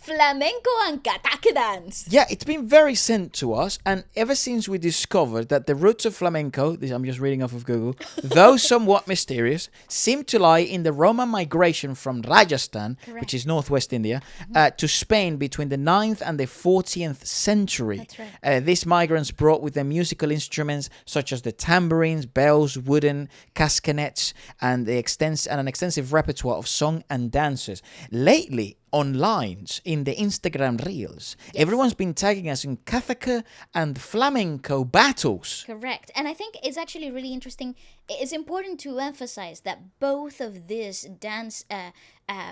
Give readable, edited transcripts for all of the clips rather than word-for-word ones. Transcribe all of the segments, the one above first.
flamenco and Kathak dance. Yeah, it's been very sent to us, and ever since we discovered that the roots of flamenco, this I'm just reading off of Google, though somewhat mysterious, seem to lie in the Roman migration from Rajasthan, which is northwest India, to Spain between the 9th and the 14th century. That's right. These migrants brought with them musical instruments such as the tambourines, bells, wooden castanets, and an extensive repertoire of song and dances. Lately, online in the Instagram reels, everyone's been tagging us in Kathak and flamenco battles. Correct. And I think it's actually really interesting. It's important to emphasize that both of these dance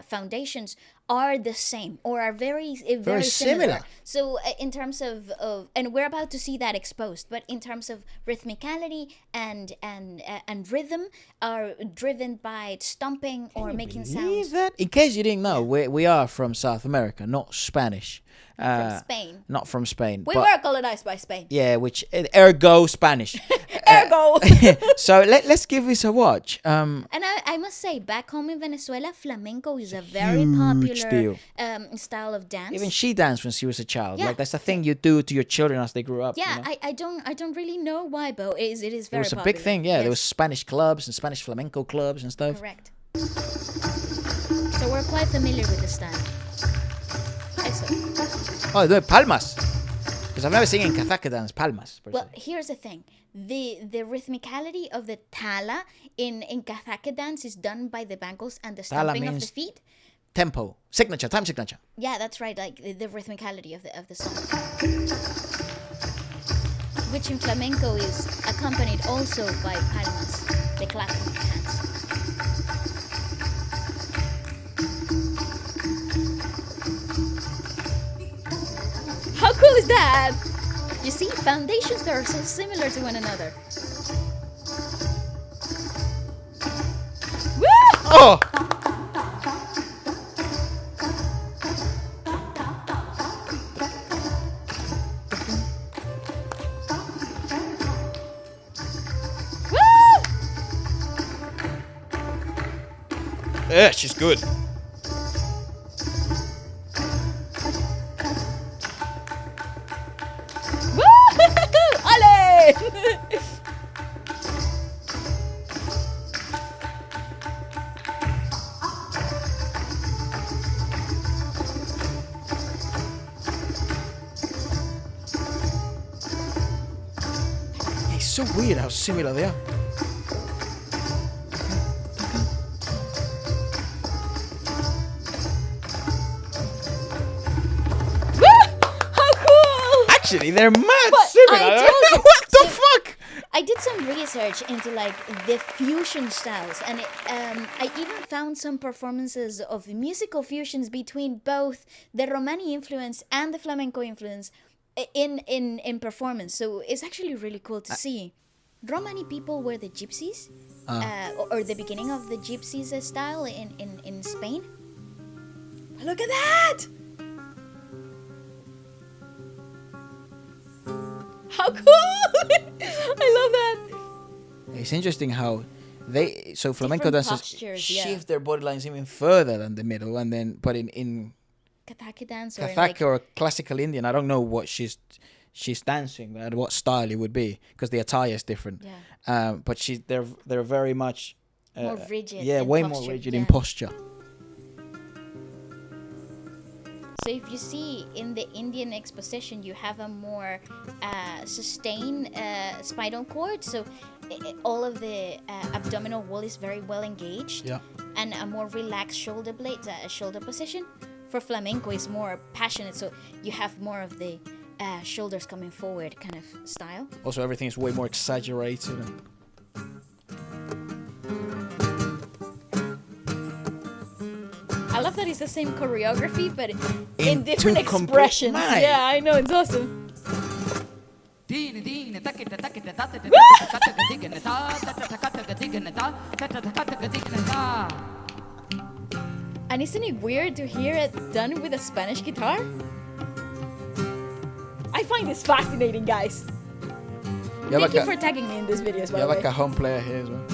foundations are the same or are very similar. So in terms of and we're about to see that exposed, but in terms of rhythmicality and rhythm are driven by stomping or making sounds. That? In case you didn't know, we are from South America, not Spanish. From Spain. Not from Spain. We were colonized by Spain. Yeah, which ergo Spanish. Ergo. So let's give this a watch. And I must say, back home in Venezuela, flamenco is a very popular style of dance. Even she danced when she was a child. Yeah. Like that's the thing you do to your children as they grew up. Yeah, you know? I don't really know why, but it is very popular. It was a big thing. Yeah, there was Spanish clubs and Spanish flamenco clubs and stuff. Correct. So we're quite familiar with the style. Oh, they're palmas. Because I've never seen in Kathak dance palmas. Well, here's the thing. The rhythmicality of the tala in Kathak dance is done by the bangles and the stomping of the feet. Tempo, signature, time signature. Yeah, that's right. Like the rhythmicality of the song, which in flamenco is accompanied also by palmas, the clapping of hands. How cool is that? You see, foundations that are so similar to one another. Woo! Oh! Yeah, she's good. Ale! It's so weird how similar they are. Actually, they're mad similar. What the fuck? I did some research into like the fusion styles, and I even found some performances of musical fusions between both the Romani influence and the flamenco influence in performance. So it's actually really cool to see. Romani people were the gypsies, or the beginning of the gypsies style in Spain. Look at that! How cool! I love that. It's interesting how flamenco dancers shift their body lines even further than the middle, and then but in Kathak dance or classical Indian, I don't know what she's dancing and what style it would be because the attire is different. Yeah. But they're very much more rigid. Yeah, way posture. more rigid in posture. So if you see in the Indian exposition, you have a more sustained spinal cord. So all of the abdominal wall is very well engaged. Yeah. And a more relaxed shoulder blade, shoulder position. For flamenco, it's more passionate. So you have more of the shoulders coming forward kind of style. Also, everything is way more exaggerated. I love that it's the same choreography, but in different expressions. Yeah, I know, it's awesome. And isn't it weird to hear it done with a Spanish guitar? I find this fascinating, guys. Thank you for tagging me in these videos, by the way. You have a cajon player here as well.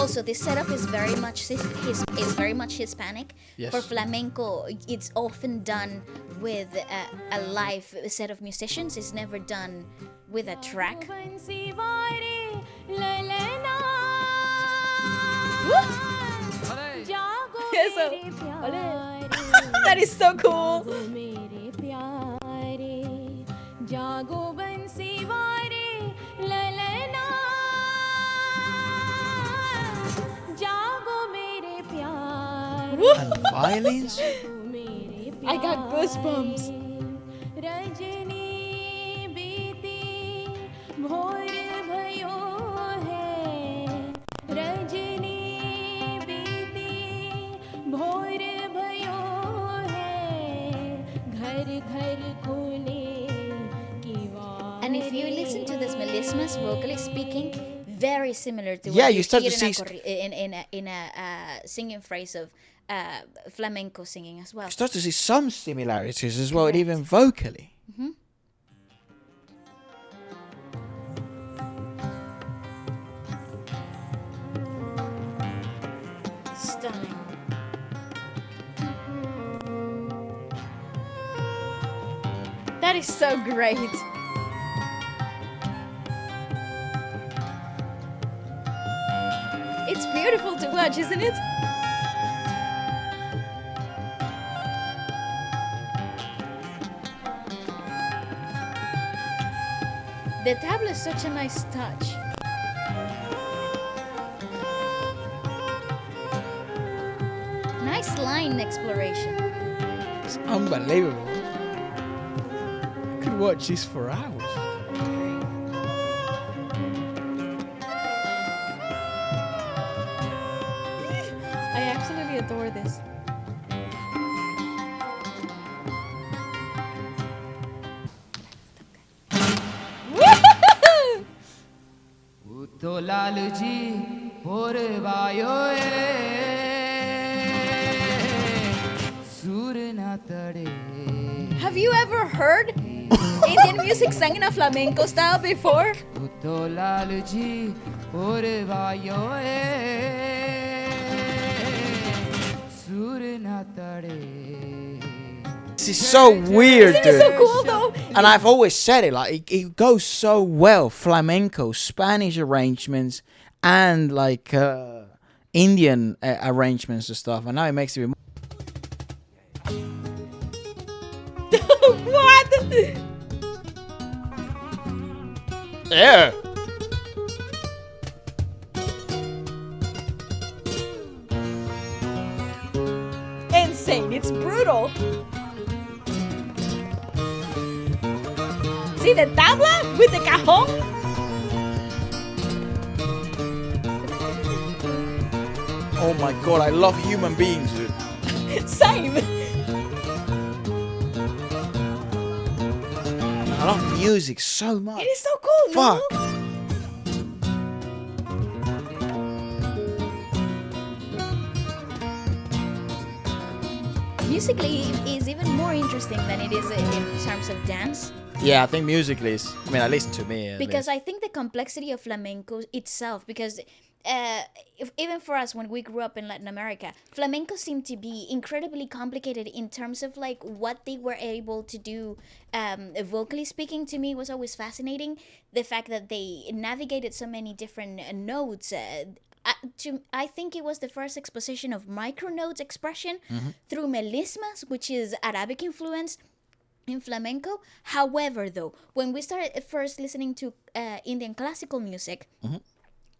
also the setup is very much is very much Hispanic. Yes. For flamenco, it's often done with a live set of musicians. It's never done with a track. That is so cool. And violins. I got goosebumps. And if you listen to this melismas, vocally speaking, very similar to what you start to hear see in a singing phrase of flamenco singing as well. You start to see some similarities as well, Correct. even vocally. Stunning. That is so great. It's beautiful to watch, isn't it? The tabla is such a nice touch. Nice line exploration. It's unbelievable. I could watch this for hours. I absolutely adore this. तो लाल जी पोरवायो सूर ना तड़े. Have you ever heard Indian music sung in a flamenco style before? तो लाल जी पोरवायो सूर ना तड़े. This is so weird, Isn't it dude. so cool though? And I've always said it, like it goes so well. Flamenco, Spanish arrangements, and like Indian arrangements and stuff. And now it makes it even What? yeah. Insane. It's brutal. See the tabla with the cajón? Oh my god, I love human beings, dude. Same. I love music so much. It is so cool, Fuck. no? Musically, it is even more interesting than it is in terms of dance. Yeah, I think musically is, I mean, at least to me. Because I think the complexity of flamenco itself, because even for us when we grew up in Latin America, flamenco seemed to be incredibly complicated in terms of like what they were able to do vocally speaking. To me was always fascinating, the fact that they navigated so many different notes. I think it was the first exposition of micronotes expression through melismas, which is Arabic influence in flamenco. However, though, when we started first listening to Indian classical music,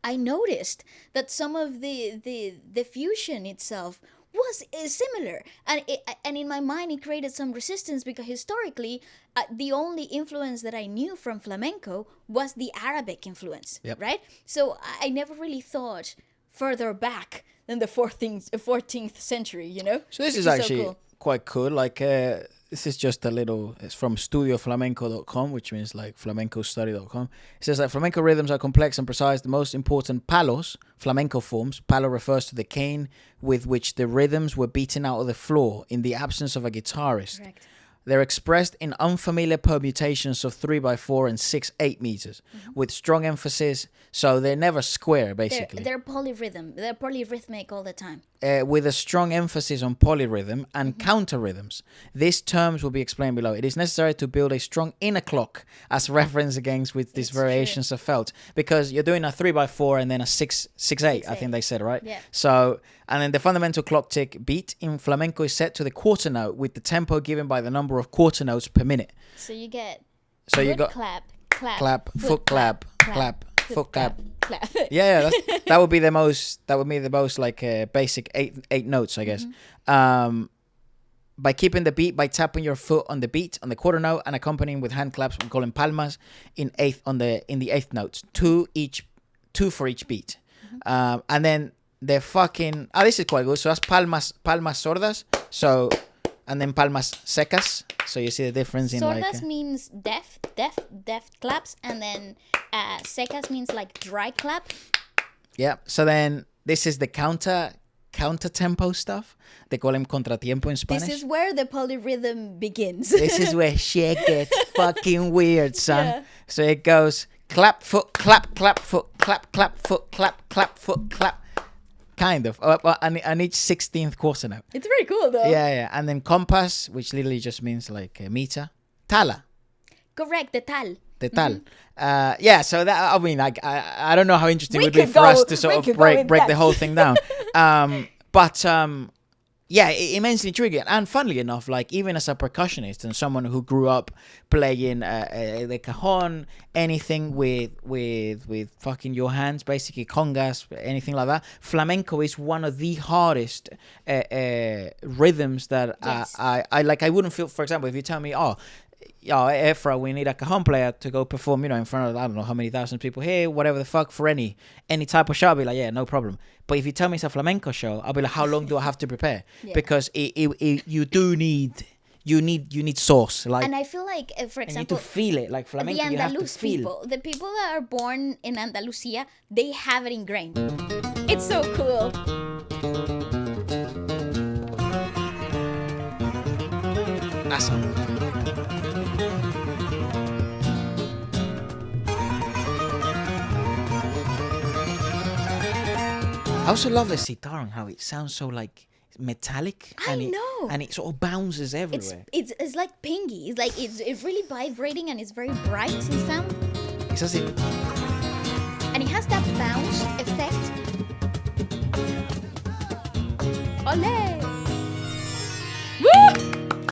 I noticed that some of the fusion itself was similar, and in my mind it created some resistance, because historically the only influence that I knew from flamenco was the Arabic influence. Yep. Right? So I never really thought further back than the 14th century, you know? So this Which is so actually cool. quite cool. Like, this is just a little, it's from studioflamenco.com, which means like flamencostudy.com. It says that flamenco rhythms are complex and precise. The most important palos, flamenco forms. Palo refers to the cane with which the rhythms were beaten out of the floor in the absence of a guitarist. Correct. They're expressed in unfamiliar permutations of 3x4 and 6/8 meters, with strong emphasis. So they're never square, basically. They're polyrhythm. They're polyrhythmic all the time. With a strong emphasis on polyrhythm and counter rhythms. These terms will be explained below. It is necessary to build a strong inner clock as reference against with these variations of felt, because you're doing a 3x4 and then a 6/8. I think they said, right? Yeah. So, and then the fundamental clock tick beat in flamenco is set to the quarter note with the tempo given by the number of quarter notes per minute. So you get. So you got clap, foot clap, foot clap. Clap. Yeah, that would be the most. That would be the most like basic eight notes, I guess. By keeping the beat, by tapping your foot on the beat on the quarter note and accompanying with hand claps, we call them palmas in the eighth notes. Two for each beat, and then the fucking. This is quite good. So that's palmas sordas. So, and then palmas secas. So you see the difference in Sordas like. means deaf claps, and then secas means like dry clap. Yeah. So then this is the counter tempo stuff. They call them contratiempo in Spanish. This is where the polyrhythm begins. This is where shit gets fucking weird, son. Yeah. So it goes clap foot, clap foot, clap foot, clap foot, clap. Kind of. And each 16th quarter note. It's very cool though. Yeah. And then compass, which literally just means like a meter. Tala. Correct, the tal. The tal. Yeah, so that, I mean, like, I don't know how interesting it would be could for us go- to sort we of could go in break the depth. whole thing down. But yeah, immensely intriguing. And funnily enough, like, even as a percussionist and someone who grew up playing the cajon, anything with fucking your hands, basically congas, anything like that, flamenco is one of the hardest rhythms that Yes. I like. I wouldn't feel, for example, if you tell me, Efra, we need a cajon player to go perform, in front of, I don't know how many thousand people here, whatever the fuck, for any type of show, I'll be like, yeah, no problem. But if you tell me it's a flamenco show, I'll be like, how long do I have to prepare? Yeah. Because you do need sauce. Like, And I feel like, for and you need to example, feel it. Like flamenco, the you have to Andalus feel. people, the people that are born in Andalusia, they have it ingrained. It's so cool. Awesome. I also love the sitar and how it sounds so like metallic. I know. And it sort of bounces everywhere. It's like pingy. It's like it's really vibrating and it's very bright in sound. It's as if And it has that bounce effect. Ole!